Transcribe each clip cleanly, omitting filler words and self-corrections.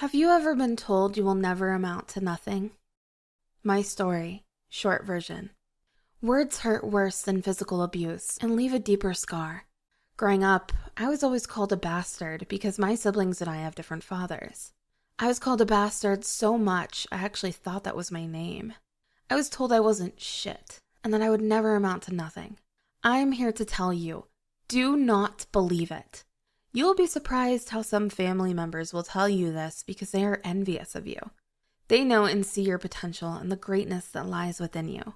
Have you ever been told you will never amount to nothing? My story, short version. Words hurt worse than physical abuse and leave a deeper scar. Growing up, I was always called a bastard because my siblings and I have different fathers. I was called a bastard so much I actually thought that was my name. I was told I wasn't shit and that I would never amount to nothing. I'm here to tell you, do not believe it. You'll be surprised how some family members will tell you this because they are envious of you. They know and see your potential and the greatness that lies within you.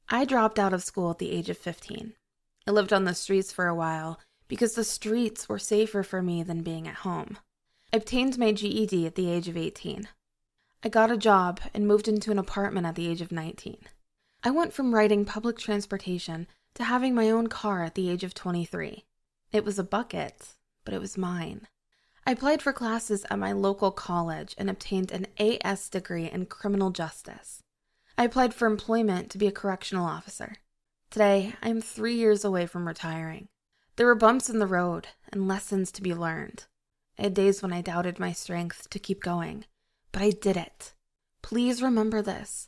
I dropped out of school at the age of 15. I lived on the streets for a while because the streets were safer for me than being at home. I obtained my GED at the age of 18. I got a job and moved into an apartment at the age of 19. I went from riding public transportation to having my own car at the age of 23. It was a bucket, but it was mine. I applied for classes at my local college and obtained an AS degree in criminal justice. I applied for employment to be a correctional officer. Today, I am 3 years away from retiring. There were bumps in the road and lessons to be learned. I had days when I doubted my strength to keep going, but I did it. Please remember this.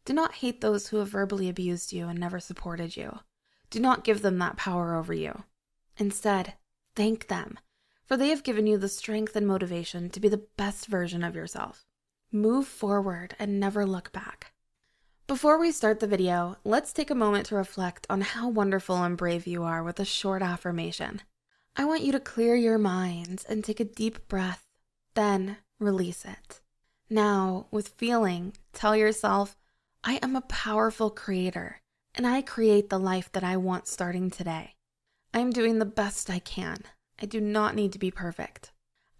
Do not hate those who have verbally abused you and never supported you. Do not give them that power over you. Instead, thank them, for they have given you the strength and motivation to be the best version of yourself. Move forward and never look back. Before we start the video, let's take a moment to reflect on how wonderful and brave you are with a short affirmation. I want you to clear your mind and take a deep breath, then release it. Now, with feeling, tell yourself, I am a powerful creator, and I create the life that I want starting today. I am doing the best I can. I do not need to be perfect.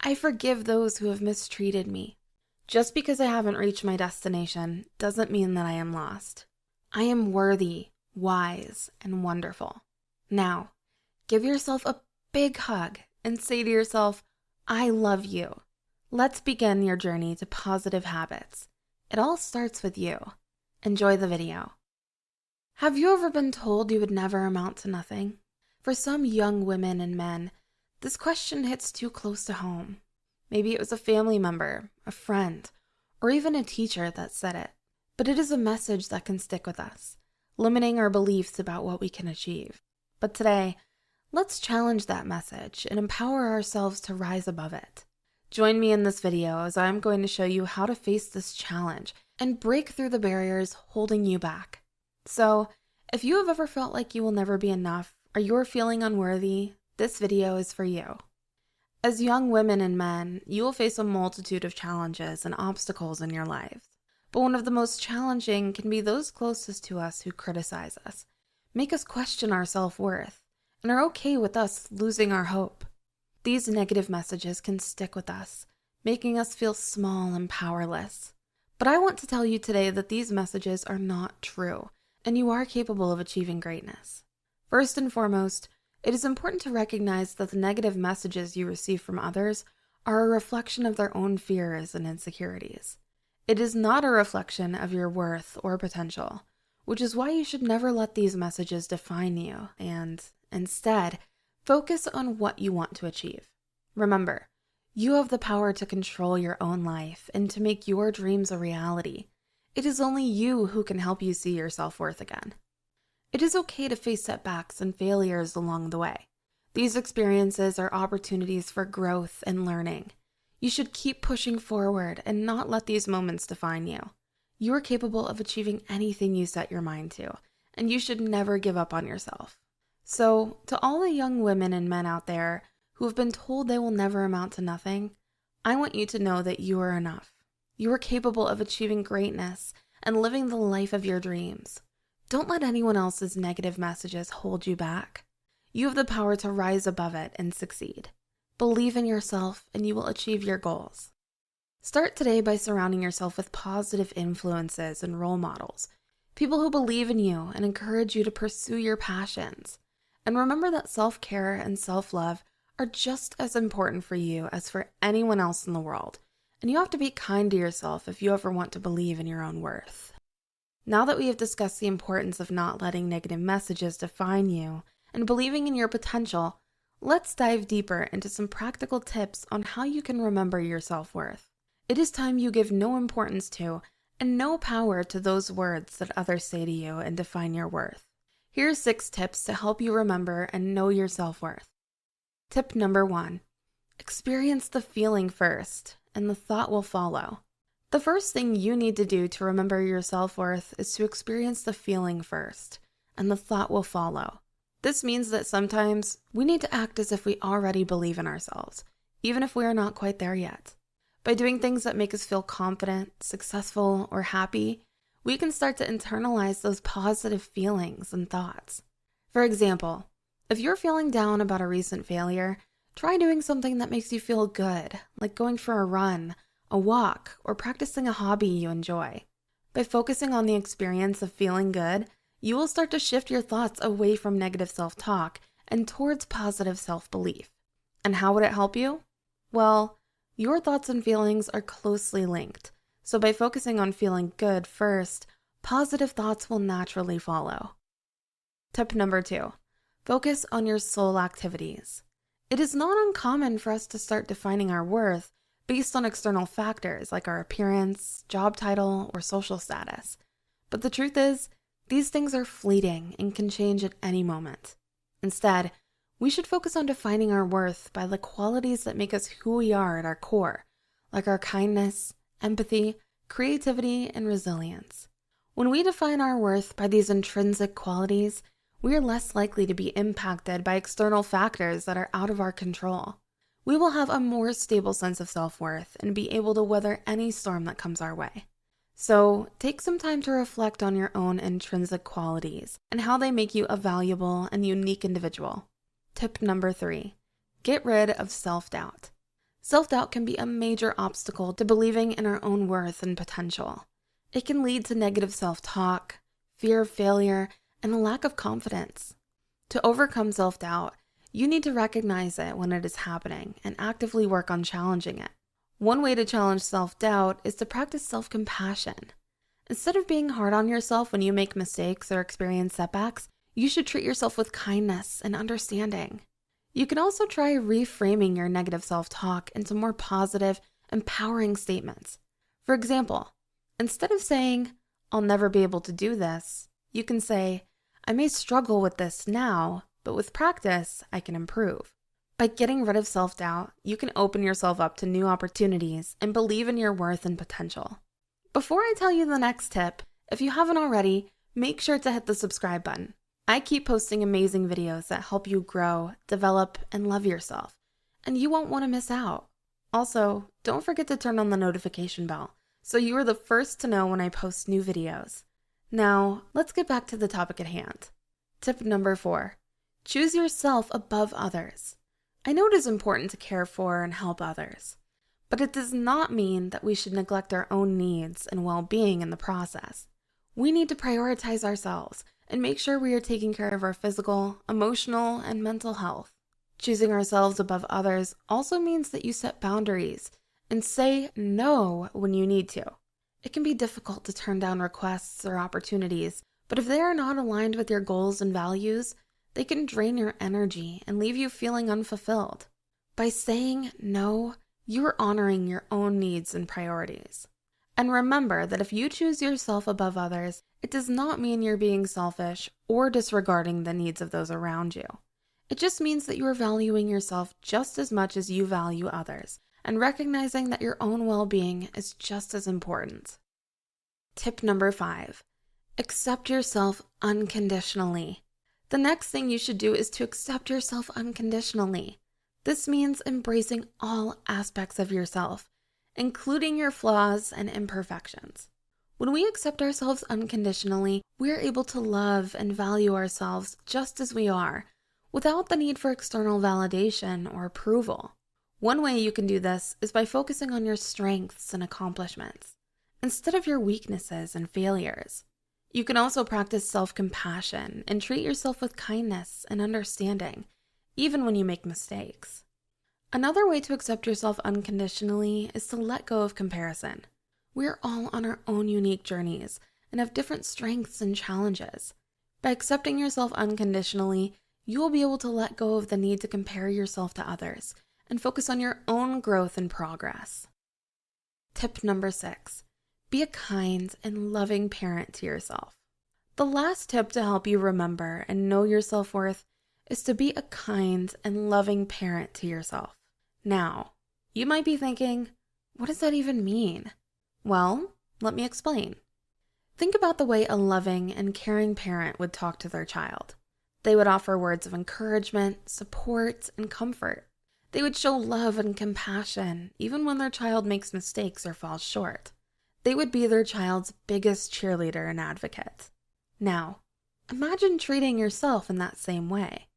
I forgive those who have mistreated me. Just because I haven't reached my destination doesn't mean that I am lost. I am worthy, wise, and wonderful. Now, give yourself a big hug and say to yourself, I love you. Let's begin your journey to positive habits. It all starts with you. Enjoy the video. Have you ever been told you would never amount to nothing? For some young women and men, this question hits too close to home. Maybe it was a family member, a friend, or even a teacher that said it. But it is a message that can stick with us, limiting our beliefs about what we can achieve. But today, let's challenge that message and empower ourselves to rise above it. Join me in this video as I'm going to show you how to face this challenge and break through the barriers holding you back. So, if you have ever felt like you will never be enough, or you're feeling unworthy, this video is for you. As young women and men, you will face a multitude of challenges and obstacles in your lives. But one of the most challenging can be those closest to us who criticize us, make us question our self-worth, and are okay with us losing our hope. These negative messages can stick with us, making us feel small and powerless. But I want to tell you today that these messages are not true, and you are capable of achieving greatness. First and foremost, it is important to recognize that the negative messages you receive from others are a reflection of their own fears and insecurities. It is not a reflection of your worth or potential, which is why you should never let these messages define you and, instead, focus on what you want to achieve. Remember, you have the power to control your own life and to make your dreams a reality. It is only you who can help you see your self-worth again. It is okay to face setbacks and failures along the way. These experiences are opportunities for growth and learning. You should keep pushing forward and not let these moments define you. You are capable of achieving anything you set your mind to, and you should never give up on yourself. So, to all the young women and men out there who have been told they will never amount to nothing, I want you to know that you are enough. You are capable of achieving greatness and living the life of your dreams. Don't let anyone else's negative messages hold you back. You have the power to rise above it and succeed. Believe in yourself and you will achieve your goals. Start today by surrounding yourself with positive influences and role models, people who believe in you and encourage you to pursue your passions. And remember that self-care and self-love are just as important for you as for anyone else in the world. And you have to be kind to yourself if you ever want to believe in your own worth. Now that we have discussed the importance of not letting negative messages define you and believing in your potential, let's dive deeper into some practical tips on how you can remember your self-worth. It is time you give no importance to and no power to those words that others say to you and define your worth. Here are 6 tips to help you remember and know your self-worth. Tip number 1, experience the feeling first, and the thought will follow. The first thing you need to do to remember your self-worth is to experience the feeling first, and the thought will follow. This means that sometimes we need to act as if we already believe in ourselves, even if we are not quite there yet. By doing things that make us feel confident, successful, or happy, we can start to internalize those positive feelings and thoughts. For example, if you're feeling down about a recent failure, try doing something that makes you feel good, like going for a run, a walk, or practicing a hobby you enjoy. By focusing on the experience of feeling good, you will start to shift your thoughts away from negative self-talk and towards positive self-belief. And how would it help you? Well, your thoughts and feelings are closely linked. So by focusing on feeling good first, positive thoughts will naturally follow. Tip number 2, focus on your soul activities. It is not uncommon for us to start defining our worth based on external factors like our appearance, job title, or social status. But the truth is, these things are fleeting and can change at any moment. Instead, we should focus on defining our worth by the qualities that make us who we are at our core, like our kindness, empathy, creativity, and resilience. When we define our worth by these intrinsic qualities, we are less likely to be impacted by external factors that are out of our control. We will have a more stable sense of self-worth and be able to weather any storm that comes our way. So, take some time to reflect on your own intrinsic qualities and how they make you a valuable and unique individual. Tip number 3, get rid of self-doubt. Self-doubt can be a major obstacle to believing in our own worth and potential. It can lead to negative self-talk, fear of failure, and a lack of confidence. To overcome self-doubt, you need to recognize it when it is happening and actively work on challenging it. One way to challenge self-doubt is to practice self-compassion. Instead of being hard on yourself when you make mistakes or experience setbacks, you should treat yourself with kindness and understanding. You can also try reframing your negative self-talk into more positive, empowering statements. For example, instead of saying, "I'll never be able to do this," you can say, "I may struggle with this now, but with practice, I can improve." By getting rid of self-doubt, you can open yourself up to new opportunities and believe in your worth and potential. Before I tell you the next tip, if you haven't already, make sure to hit the subscribe button. I keep posting amazing videos that help you grow, develop, and love yourself, and you won't want to miss out. Also, don't forget to turn on the notification bell so you are the first to know when I post new videos. Now, let's get back to the topic at hand. Tip number 4, choose yourself above others. I know it is important to care for and help others, but it does not mean that we should neglect our own needs and well-being in the process. We need to prioritize ourselves and make sure we are taking care of our physical, emotional, and mental health. Choosing ourselves above others also means that you set boundaries and say no when you need to. It can be difficult to turn down requests or opportunities, but if they are not aligned with your goals and values, they can drain your energy and leave you feeling unfulfilled. By saying no, you are honoring your own needs and priorities. And remember that if you choose yourself above others, it does not mean you're being selfish or disregarding the needs of those around you. It just means that you are valuing yourself just as much as you value others and recognizing that your own well-being is just as important. Tip number 5, accept yourself unconditionally. The next thing you should do is to accept yourself unconditionally. This means embracing all aspects of yourself, including your flaws and imperfections. When we accept ourselves unconditionally, we are able to love and value ourselves just as we are, without the need for external validation or approval. One way you can do this is by focusing on your strengths and accomplishments, instead of your weaknesses and failures. You can also practice self-compassion and treat yourself with kindness and understanding, even when you make mistakes. Another way to accept yourself unconditionally is to let go of comparison. We are all on our own unique journeys and have different strengths and challenges. By accepting yourself unconditionally, you will be able to let go of the need to compare yourself to others and focus on your own growth and progress. Tip number 6, be a kind and loving parent to yourself. The last tip to help you remember and know your self-worth is to be a kind and loving parent to yourself. Now, you might be thinking, what does that even mean? Well, let me explain. Think about the way a loving and caring parent would talk to their child. They would offer words of encouragement, support, and comfort. They would show love and compassion, even when their child makes mistakes or falls short. They would be their child's biggest cheerleader and advocate. Now, imagine treating yourself in that same way.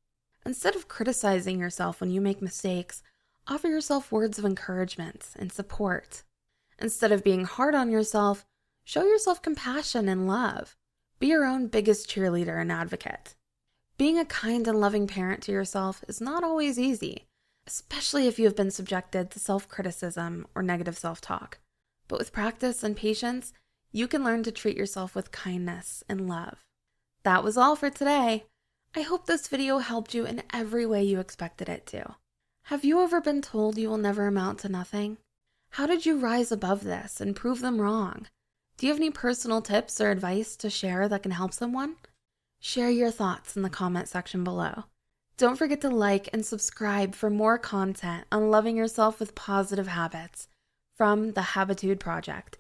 Instead of criticizing yourself when you make mistakes, offer yourself words of encouragement and support. Instead of being hard on yourself, show yourself compassion and love. Be your own biggest cheerleader and advocate. Being a kind and loving parent to yourself is not always easy, especially if you have been subjected to self-criticism or negative self-talk. But with practice and patience, you can learn to treat yourself with kindness and love. That was all for today. I hope this video helped you in every way you expected it to. Have you ever been told you will never amount to nothing? How did you rise above this and prove them wrong? Do you have any personal tips or advice to share that can help someone? Share your thoughts in the comment section below. Don't forget to like and subscribe for more content on loving yourself with positive habits from the Habitude Project.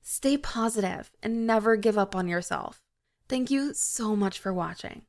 Stay positive and never give up on yourself. Thank you so much for watching.